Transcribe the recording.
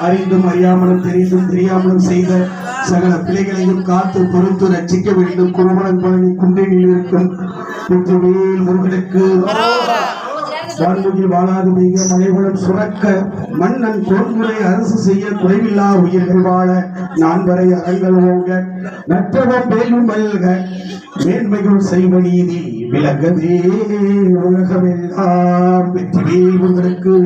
அறிந்தும் அறியாமலும் தெரிந்தும் தெரியாமலும் செய்த சகல பிள்ளைகளையும் காத்து பொறுத்து ரட்சிக்க வேண்டும். குருமணன் பழனி குன்றினில் இருக்கும் புற்றுவேல் முருகனுக்கு வான்முகில் வாழாது மிக மலைவளம் சுரக்க மன்னன் கோன்முறை அரசு செய்ய குறைவில்லா உயிர்கள் வாழ நான் வரை அறங்கள் ஓங்க நற்றவம் வேலும் மல்க மேன்மைகள் செய்வ நீதி விலகவே உலகமெல்லாம் வெற்றிவேல் முருகனுக்கு